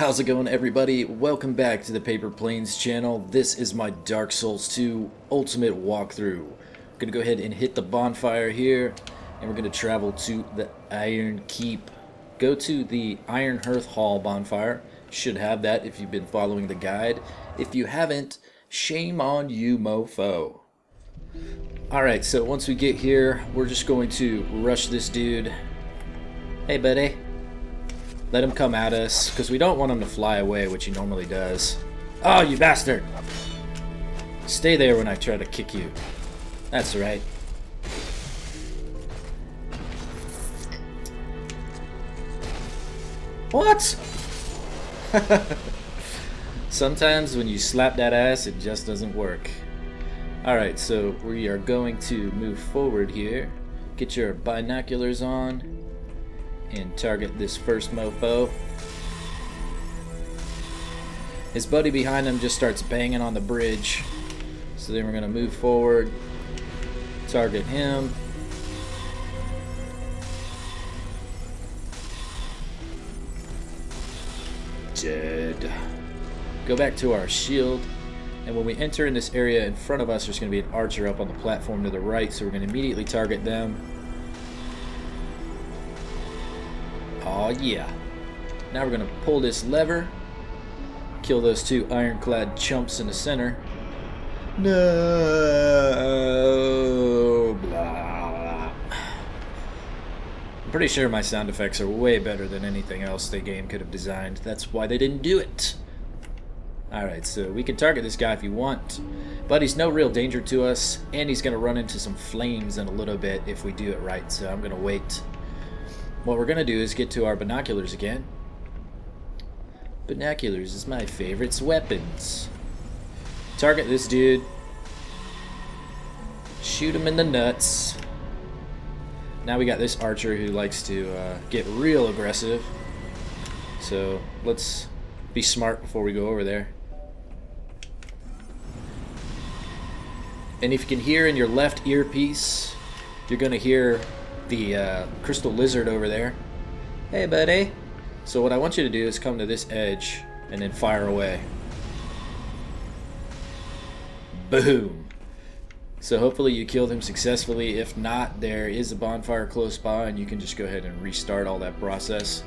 How's it going, everybody? Welcome back to the Paper Planes channel. This is my Dark Souls 2 Ultimate walkthrough. I'm gonna go ahead and hit the bonfire here, and we're gonna travel to the Iron Keep. Go to the Iron Hearth Hall bonfire. You should have that if you've been following the guide. If you haven't, shame on you, mofo. Alright, so once we get here, we're just going to rush this dude. Hey, buddy. Let him come at us, because we don't want him to fly away, which he normally does. Oh, you bastard! Stay there when I try to kick you. That's right. What? Sometimes when you slap that ass, it just doesn't work. Alright, so we are going to move forward here. Get your binoculars on and target this first mofo. His buddy behind him just starts banging on the bridge. So then we're going to move forward, target him. Dead. Go back to our shield. And when we enter in this area in front of us, there's going to be an archer up on the platform to the right. So we're going to immediately target them. Oh yeah. Now we're gonna pull this lever, kill those two ironclad chumps in the center. No. Blah. I'm pretty sure my sound effects are way better than anything else the game could have designed. That's why they didn't do it. Alright, so we can target this guy if you want, but he's no real danger to us, and he's gonna run into some flames in a little bit if we do it right, so I'm gonna wait. What we're going to do is get to our binoculars again. Binoculars is my favorite weapons. Target this dude. Shoot him in the nuts. Now we got this archer who likes to get real aggressive. So let's be smart before we go over there. And if you can hear in your left earpiece, you're going to hear the crystal lizard over there. Hey, buddy. So what I want you to do is come to this edge and then fire away. Boom. So hopefully you killed him successfully. If not, there is a bonfire close by and you can just go ahead and restart all that process.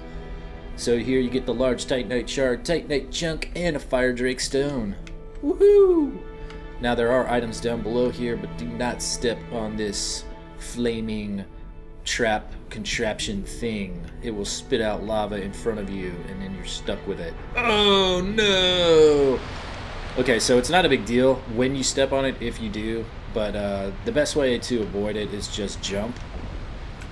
So here you get the large titanite shard, titanite chunk, and a fire drake stone. Woohoo! Now there are items down below here, but do not step on this flaming trap contraption thing. It will spit out lava in front of you and then you're stuck with it. Oh no! Okay, so it's not a big deal when you step on it if you do, but the best way to avoid it is just jump.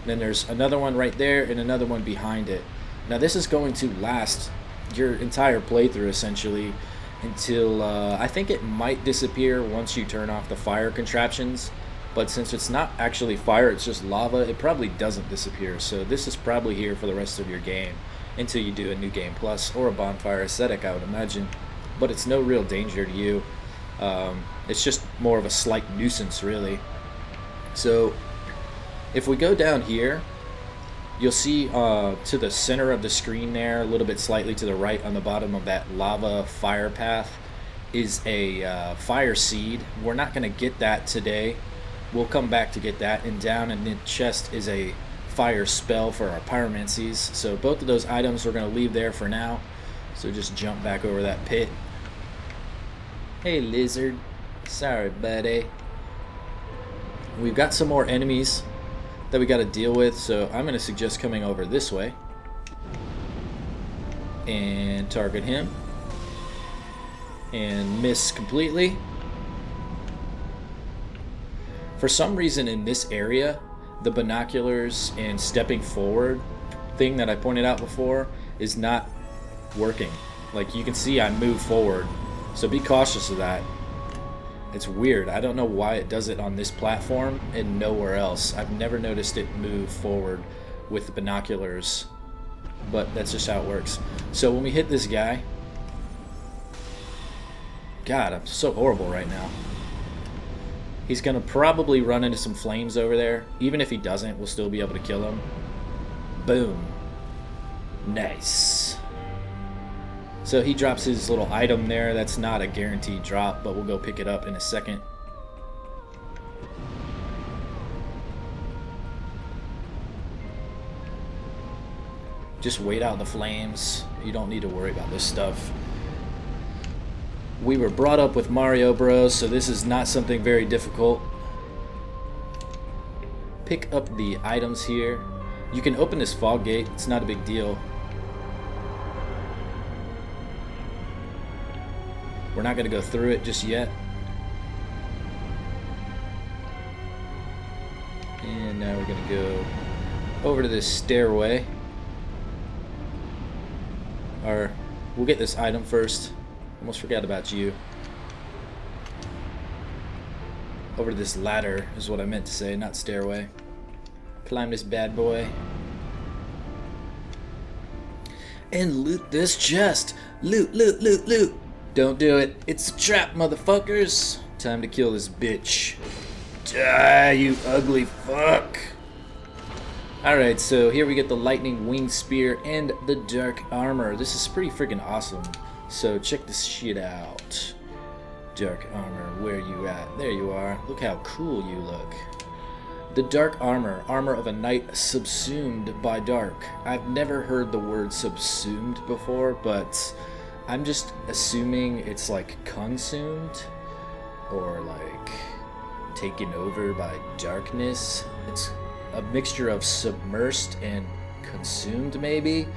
Then there's another one right there and another one behind it. Now this is going to last your entire playthrough essentially until I think it might disappear once you turn off the fire contraptions. But since it's not actually fire, it's just lava, it probably doesn't disappear. So this is probably here for the rest of your game until you do a New Game Plus or a bonfire aesthetic, I would imagine. But it's no real danger to you. It's just more of a slight nuisance, really. So if we go down here, you'll see to the center of the screen there, a little bit slightly to the right on the bottom of that lava fire path, is a fire seed. We're not going to get that today. We'll come back to get that, and down in the chest is a fire spell for our pyromancies. So both of those items we're going to leave there for now. So just jump back over that pit. Hey, lizard. Sorry, buddy. We've got some more enemies that we got to deal with, so I'm going to suggest coming over this way and target him and miss completely. For some reason in this area, the binoculars and stepping forward thing that I pointed out before is not working. Like you can see I move forward, so be cautious of that. It's weird. I don't know why it does it on this platform and nowhere else. I've never noticed it move forward with the binoculars, but that's just how it works. So when we hit this guy, God, I'm so horrible right now. He's going to probably run into some flames over there. Even if he doesn't, we'll still be able to kill him. Boom. Nice. So he drops his little item there. That's not a guaranteed drop, but we'll go pick it up in a second. Just wait out the flames. You don't need to worry about this stuff. We were brought up with Mario Bros, so this is not something very difficult. Pick up the items here. You can open this fog gate. It's not a big deal. We're not going to go through it just yet. And now we're going to go over to this stairway. Or we'll get this item first. Almost forgot about you. Over to this ladder is what I meant to say, not stairway. Climb this bad boy. And loot this chest. Loot, loot, loot, loot. Don't do it. It's a trap, motherfuckers. Time to kill this bitch. Die, you ugly fuck. Alright, so here we get the lightning winged spear and the dark armor. This is pretty freaking awesome. So check this shit out. Dark armor, where you at? There you are. Look how cool you look. The dark armor, armor of a knight subsumed by dark. I've never heard the word subsumed before, but I'm just assuming it's like consumed or like taken over by darkness. It's a mixture of submersed and consumed, maybe?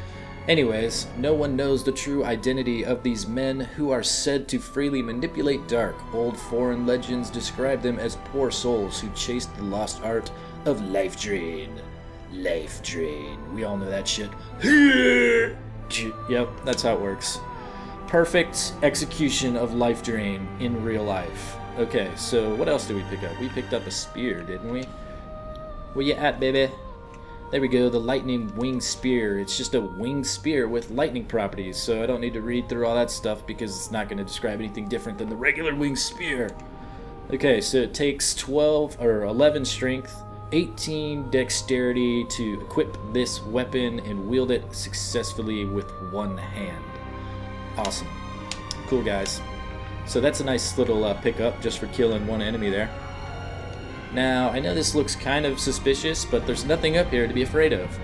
Anyways, no one knows the true identity of these men who are said to freely manipulate dark. Old foreign legends describe them as poor souls who chased the lost art of life drain. Life drain. We all know that shit. Yep, that's how it works. Perfect execution of life drain in real life. Okay, so what else did we pick up? We picked up a spear, didn't we? Where you at, baby? There we go, the lightning winged spear. It's just a winged spear with lightning properties, so I don't need to read through all that stuff because it's not going to describe anything different than the regular winged spear. Okay, so it takes 12 or 11 strength, 18 dexterity to equip this weapon and wield it successfully with one hand. Awesome. Cool, guys. So that's a nice little pickup just for killing one enemy there. Now, I know this looks kind of suspicious, but there's nothing up here to be afraid of.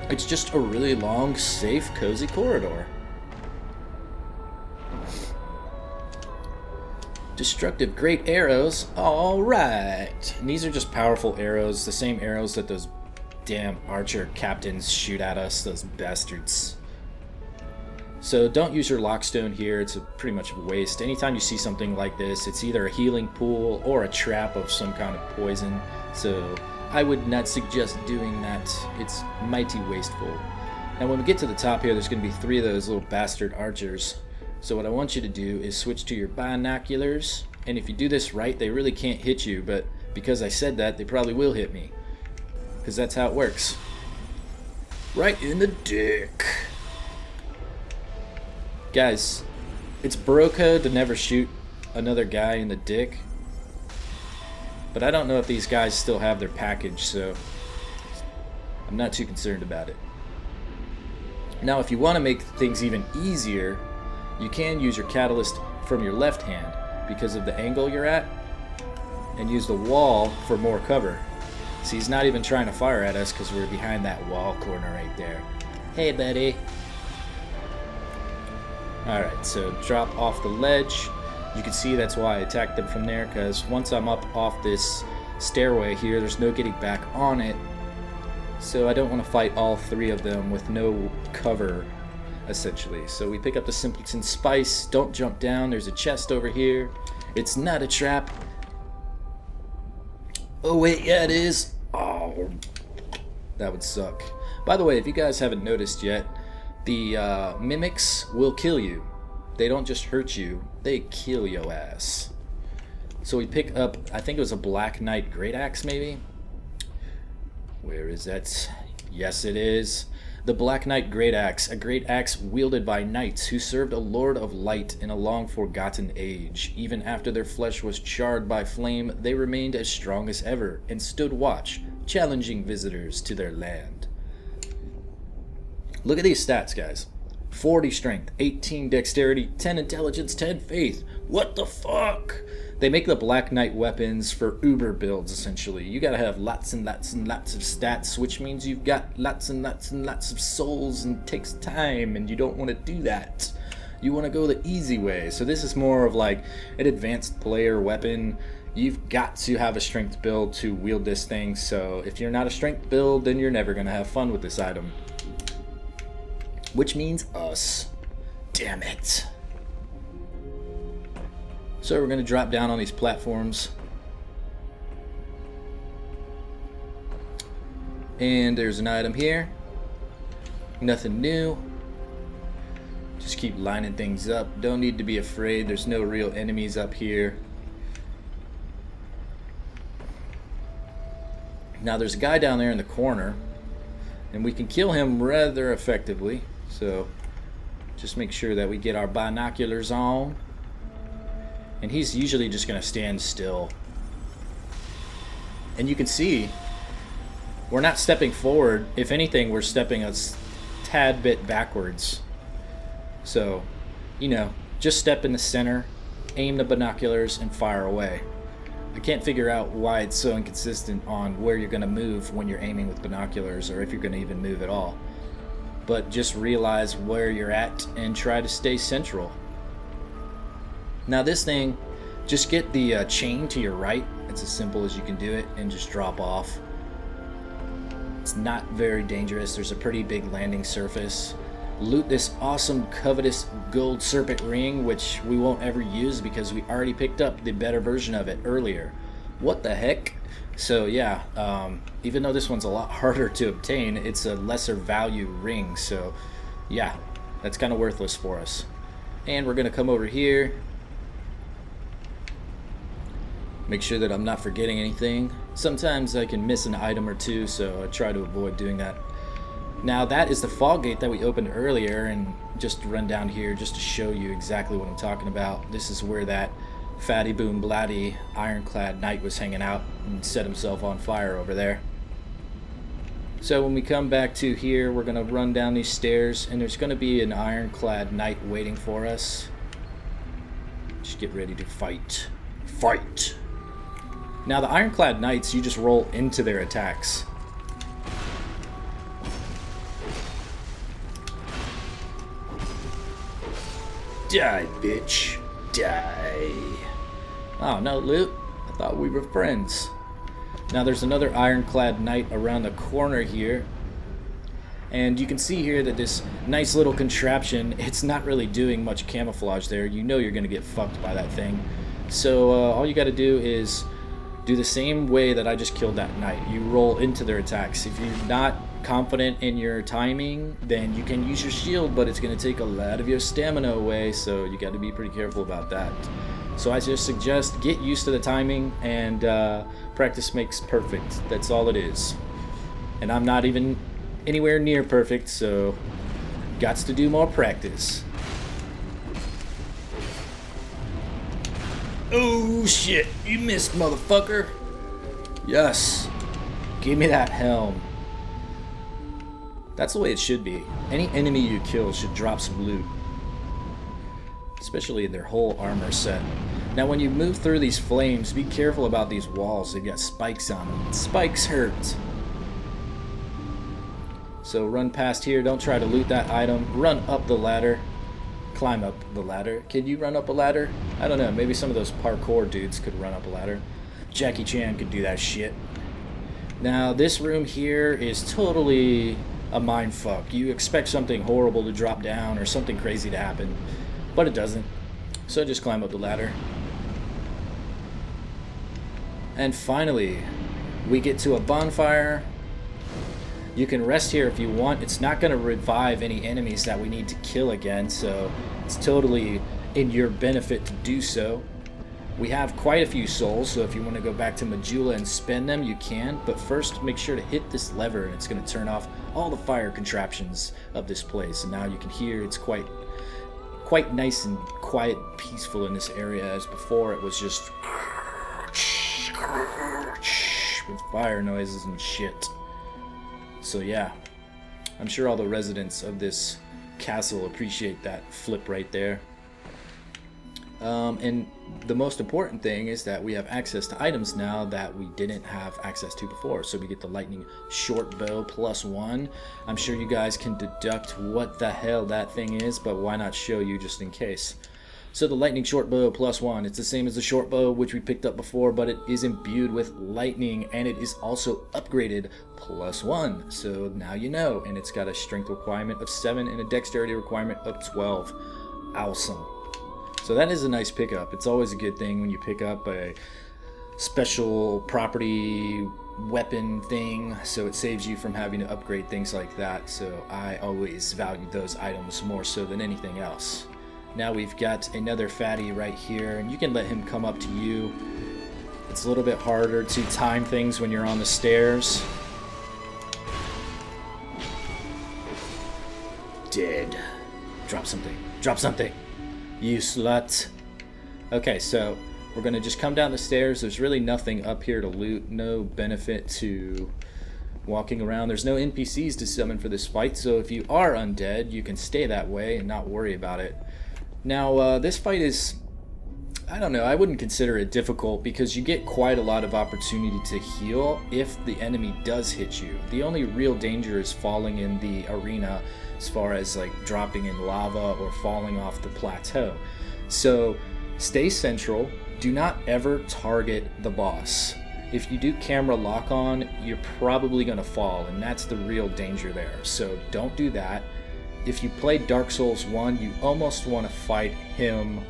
It's just a really long, safe, cozy corridor. Destructive great arrows. Alright. These are just powerful arrows, the same arrows that those damn archer captains shoot at us, those bastards. So don't use your lockstone here, it's pretty much a waste. Anytime you see something like this, it's either a healing pool or a trap of some kind of poison. So I would not suggest doing that, it's mighty wasteful. Now when we get to the top here, there's going to be 3 of those little bastard archers. So what I want you to do is switch to your binoculars, and if you do this right, they really can't hit you, but because I said that, they probably will hit me. Because that's how it works. Right in the dick. Guys, it's bro code to never shoot another guy in the dick. But I don't know if these guys still have their package, so I'm not too concerned about it. Now, if you want to make things even easier, you can use your catalyst from your left hand because of the angle you're at, and use the wall for more cover. See, he's not even trying to fire at us because we're behind that wall corner right there. Hey, buddy. Alright, so drop off the ledge. You can see that's why I attacked them from there, because once I'm up off this stairway here, there's no getting back on it. So I don't want to fight all 3 of them with no cover, essentially. So we pick up the Simpleton Spice. Don't jump down. There's a chest over here. It's not a trap. Oh wait, yeah it is. Oh, that would suck. By the way, if you guys haven't noticed yet, the mimics will kill you. They don't just hurt you, they kill your ass. So we pick up, I think it was a Black Knight Great Axe maybe? Where is that? Yes it is. The Black Knight Great Axe, a great axe wielded by knights who served a lord of light in a long forgotten age. Even after their flesh was charred by flame, they remained as strong as ever and stood watch, challenging visitors to their land. Look at these stats, guys. 40 strength, 18 dexterity, 10 intelligence, 10 faith. What the fuck? They make the Black Knight weapons for uber builds, essentially. You gotta have lots and lots and lots of stats, which means you've got lots and lots and lots of souls, and it takes time, and you don't want to do that. You want to go the easy way. So this is more of like an advanced player weapon. You've got to have a strength build to wield this thing, so if you're not a strength build, then you're never gonna have fun with this item. Which means us. Damn it. So we're going to drop down on these platforms. And there's an item here. Nothing new. Just keep lining things up. Don't need to be afraid. There's no real enemies up here. Now there's a guy down there in the corner, and we can kill him rather effectively. So just make sure that we get our binoculars on. And he's usually just going to stand still. And you can see we're not stepping forward. If anything, we're stepping a tad bit backwards. So, you know, just step in the center, aim the binoculars, and fire away. I can't figure out why it's so inconsistent on where you're going to move when you're aiming with binoculars, or if you're going to even move at all. But just realize where you're at and try to stay central. Now this thing, just get the chain to your right. It's as simple as you can do it, and just drop off. It's not very dangerous. There's a pretty big landing surface. Loot this awesome covetous gold serpent ring, which we won't ever use because we already picked up the better version of it earlier. What the heck? So yeah, even though this one's a lot harder to obtain, it's a lesser value ring. So yeah, that's kind of worthless for us. And we're gonna come over here. Make sure that I'm not forgetting anything. Sometimes I can miss an item or two, so I try to avoid doing that. Now that is the fog gate that we opened earlier, and just run down here just to show you exactly what I'm talking about. This is where that fatty boom blatty Ironclad knight was hanging out and set himself on fire over there. So when we come back to here, we're gonna run down these stairs, and there's gonna be an Ironclad knight waiting for us. Just get ready to fight. Fight! Now the Ironclad knights, you just roll into their attacks. Die, bitch. Die. Oh, no loot? I thought we were friends. Now there's another Ironclad knight around the corner here. And you can see here that this nice little contraption, it's not really doing much camouflage there. You know you're going to get fucked by that thing. So all you got to do is do the same way that I just killed that knight. You roll into their attacks. If you're not confident in your timing, then you can use your shield, but it's going to take a lot of your stamina away, so you got to be pretty careful about that. So I just suggest get used to the timing, and practice makes perfect. That's all it is. And I'm not even anywhere near perfect, so gots to do more practice. Oh shit, you missed, motherfucker. Yes. Give me that helm. That's the way it should be. Any enemy you kill should drop some loot. Especially their whole armor set. Now when you move through these flames, be careful about these walls. They've got spikes on them. Spikes hurt. So run past here. Don't try to loot that item. Run up the ladder. Climb up the ladder. Can you run up a ladder? I don't know. Maybe some of those parkour dudes could run up a ladder. Jackie Chan could do that shit. Now this room here is totally a mind fuck. You expect something horrible to drop down or something crazy to happen, but it doesn't. So just climb up the ladder. And finally, we get to a bonfire. You can rest here if you want. It's not going to revive any enemies that we need to kill again, so it's totally in your benefit to do so. We have quite a few souls, so if you want to go back to Majula and spend them, you can. But first, make sure to hit this lever, and it's going to turn off all the fire contraptions of this place. And now you can hear it's quite nice and quiet and peaceful in this area, as before it was just with fire noises and shit. So yeah, I'm sure all the residents of this castle appreciate that flip right there. And the most important thing is that we have access to items now that we didn't have access to before. So we get the lightning short bow +1. I'm sure you guys can deduct what the hell that thing is, but why not show you just in case. So the lightning short bow +1, it's the same as the short bow which we picked up before, but it is imbued with lightning, and it is also upgraded +1. So now you know, and it's got a strength requirement of 7 and a dexterity requirement of 12. Awesome. So that is a nice pickup. It's always a good thing when you pick up a special property weapon thing, so it saves you from having to upgrade things like that. So I always value those items more so than anything else. Now we've got another fatty right here, and you can let him come up to you. It's a little bit harder to time things when you're on the stairs. Dead. Drop something. Drop something. You slut. Okay, so we're gonna just come down the stairs. There's really nothing up here to loot. No benefit to walking around. There's no NPCs to summon for this fight, so if you are undead, you can stay that way and not worry about it. Now, this fight is, I don't know, I wouldn't consider it difficult because you get quite a lot of opportunity to heal if the enemy does hit you. The only real danger is falling in the arena, as far as like dropping in lava or falling off the plateau. So stay central. Do not ever target the boss. If you do camera lock on, you're probably going to fall, and that's the real danger there. So don't do that. If you play Dark Souls 1, you almost want to fight him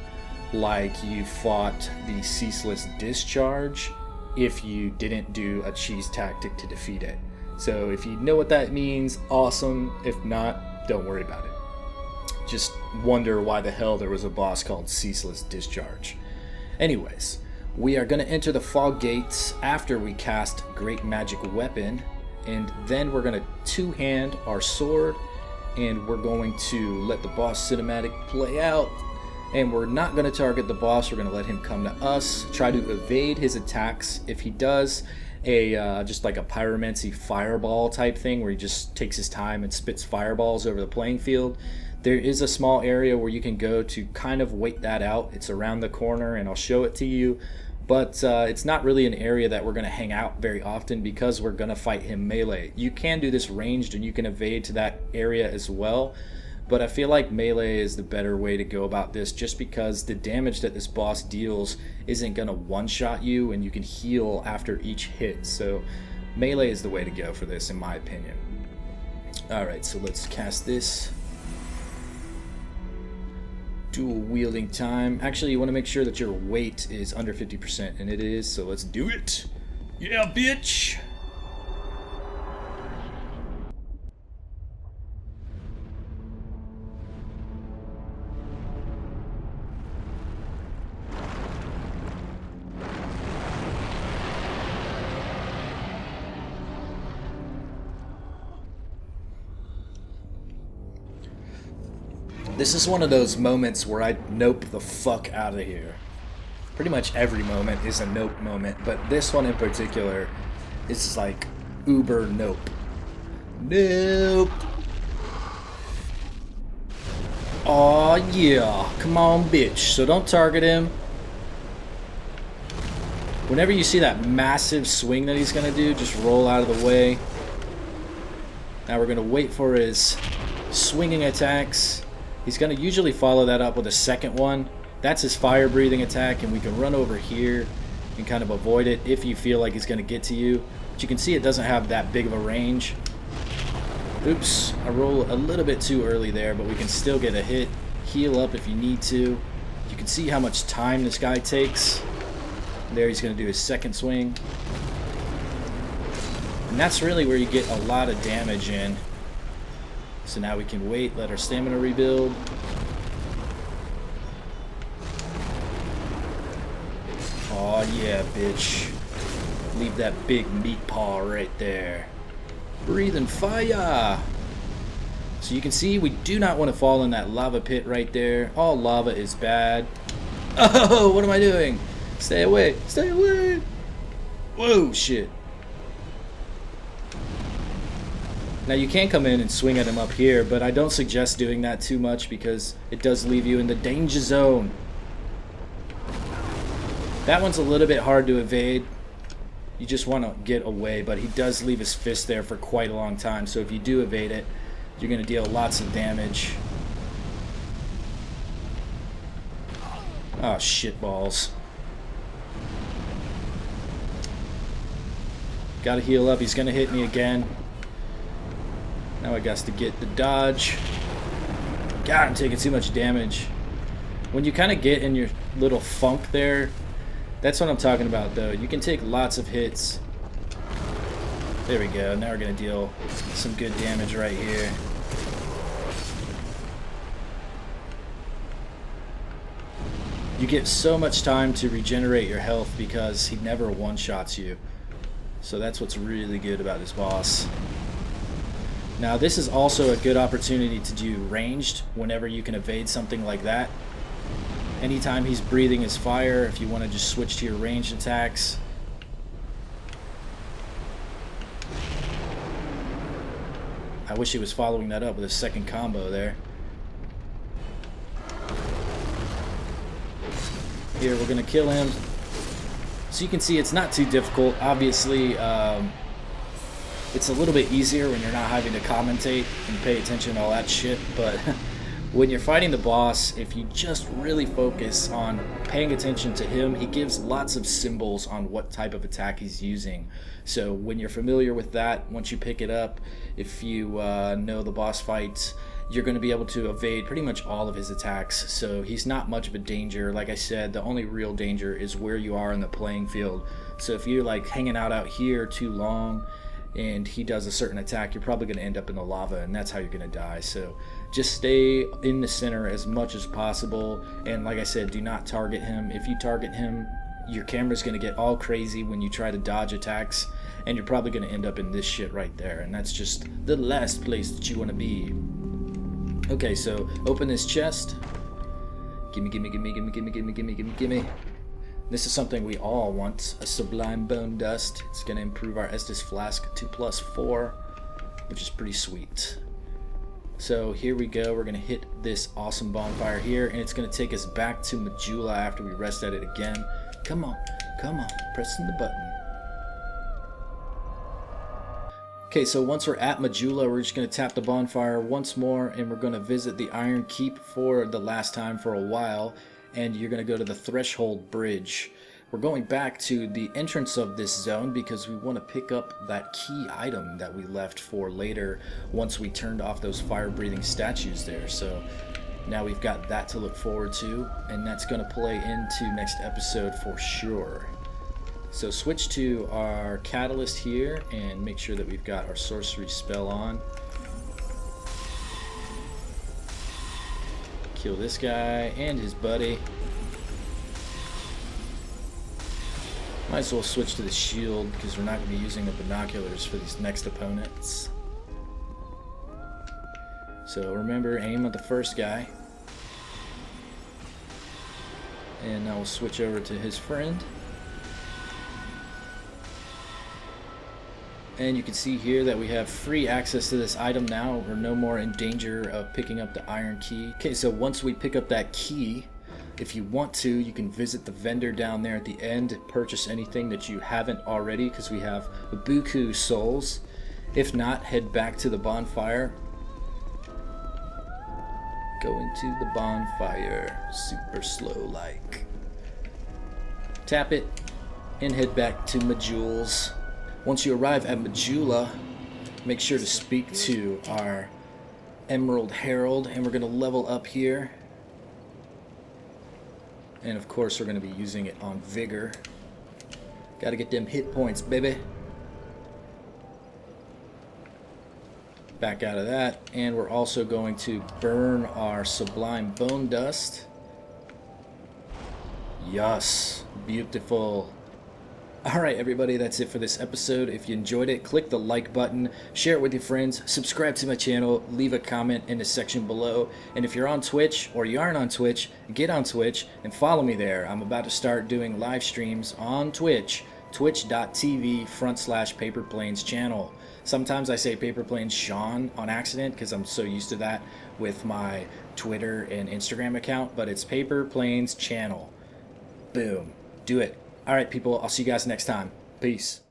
like you fought the Ceaseless Discharge if you didn't do a cheese tactic to defeat it. So if you know what that means, awesome. If not, don't worry about it. Just wonder why the hell there was a boss called Ceaseless Discharge. Anyways, we are going to enter the fog gates after we cast Great Magic Weapon, and then we're going to two-hand our sword, and we're going to let the boss cinematic play out. And we're not going to target the boss. We're going to let him come to us, try to evade his attacks. If he does just like a pyromancy fireball type thing where he just takes his time and spits fireballs over the playing field, there is a small area where you can go to kind of wait that out. It's around the corner, and I'll show it to you, but it's not really an area that we're going to hang out very often because we're going to fight him melee. You can do this ranged and you can evade to that area as well, but I feel like melee is the better way to go about this, just because the damage that this boss deals isn't going to one-shot you, and you can heal after each hit. So melee is the way to go for this, in my opinion. Alright, so let's cast this. Dual wielding time. Actually, you want to make sure that your weight is under 50%, and it is, so let's do it. Yeah, bitch! This is one of those moments where I nope the fuck out of here. Pretty much every moment is a nope moment, but this one in particular is like uber nope. Nope. Aw yeah, come on bitch. So don't target him. Whenever you see that massive swing that he's gonna do, just roll out of the way. Now we're gonna wait for his swinging attacks. He's going to usually follow that up with a second one. That's his fire breathing attack, and we can run over here and kind of avoid it if you feel like he's going to get to you. But you can see it doesn't have that big of a range. Oops, I roll a little bit too early there, but we can still get a hit. Heal up if you need to. You can see how much time this guy takes. There he's going to do his second swing. And that's really where you get a lot of damage in. So now we can wait, let our stamina rebuild. Aw yeah, bitch. Leave that big meat paw right there. Breathing fire! So you can see we do not want to fall in that lava pit right there. All lava is bad. Oh, what am I doing? Stay away, stay away! Whoa, shit. Now you can come in and swing at him up here, but I don't suggest doing that too much because it does leave you in the danger zone. That one's a little bit hard to evade. You just want to get away, but he does leave his fist there for quite a long time, so if you do evade it, you're going to deal lots of damage. Oh, shitballs. Gotta heal up. He's gonna hit me again. Now I got to get the dodge. God, I'm taking too much damage. When you kind of get in your little funk there, that's what I'm talking about, though. You can take lots of hits. There we go. Now we're gonna deal some good damage right here. You get so much time to regenerate your health because he never one-shots you. So that's what's really good about this boss. Now this is also a good opportunity to do ranged whenever you can evade something like that. Anytime he's breathing his fire, if you want to just switch to your ranged attacks. I wish he was following that up with a second combo there. Here, we're going to kill him. So you can see it's not too difficult. Obviously, it's a little bit easier when you're not having to commentate and pay attention to all that shit. But when you're fighting the boss, if you just really focus on paying attention to him, he gives lots of symbols on what type of attack he's using. So when you're familiar with that, once you pick it up, if you know the boss fights, you're going to be able to evade pretty much all of his attacks. So he's not much of a danger. Like I said, the only real danger is where you are in the playing field. So if you're like hanging out here too long and he does a certain attack, you're probably going to end up in the lava, and that's how you're going to die. So just stay in the center as much as possible, and like I said, do not target him. If you target him, your camera's going to get all crazy when you try to dodge attacks, and you're probably going to end up in this shit right there, and that's just the last place that you want to be. Okay, so open this chest. Gimme, gimme, gimme, gimme, gimme, gimme, gimme, gimme, gimme. This is something we all want, a Sublime Bone Dust. It's going to improve our Estus Flask to +4, which is pretty sweet. So here we go, we're going to hit this awesome bonfire here, and it's going to take us back to Majula after we rest at it again. Come on, pressing the button. Okay, so once we're at Majula, we're just going to tap the bonfire once more, and we're going to visit the Iron Keep for the last time for a while, and you're going to go to the Threshold Bridge. We're going back to the entrance of this zone because we want to pick up that key item that we left for later once we turned off those fire-breathing statues there. So now we've got that to look forward to, and that's going to play into next episode for sure. So switch to our catalyst here and make sure that we've got our sorcery spell on. Kill this guy and his buddy. Might as well switch to the shield because we're not going to be using the binoculars for these next opponents. So remember, aim at the first guy. And now we'll switch over to his friend. And you can see here that we have free access to this item now. We're no more in danger of picking up the iron key. Okay, so once we pick up that key, if you want to, you can visit the vendor down there at the end, purchase anything that you haven't already, because we have buku souls. If not, head back to the bonfire. Going to the bonfire, super slow like. Tap it, and head back to Majula's. Once you arrive at Majula, make sure to speak to our Emerald Herald, and we're going to level up here. And of course, we're going to be using it on Vigor. Got to get them hit points, baby. Back out of that, and we're also going to burn our Sublime Bone Dust. Yes, beautiful. Alright everybody, that's it for this episode. If you enjoyed it, click the like button, share it with your friends, subscribe to my channel, leave a comment in the section below. And if you're on Twitch, or you aren't on Twitch, get on Twitch and follow me there. I'm about to start doing live streams on Twitch, twitch.tv/paperplanes channel. Sometimes I say Paper Planes Sean on accident because I'm so used to that with my Twitter and Instagram account, but it's Paper Planes Channel. Boom. Do it. All right, people. I'll see you guys next time. Peace.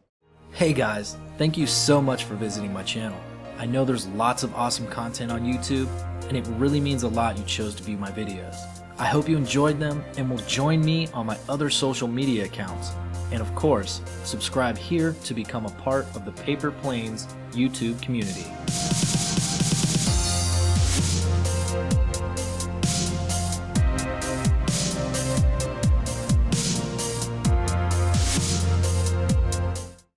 Hey guys, thank you so much for visiting my channel. I know there's lots of awesome content on YouTube, and it really means a lot you chose to view my videos. I hope you enjoyed them and will join me on my other social media accounts. And of course, subscribe here to become a part of the Paper Planes YouTube community.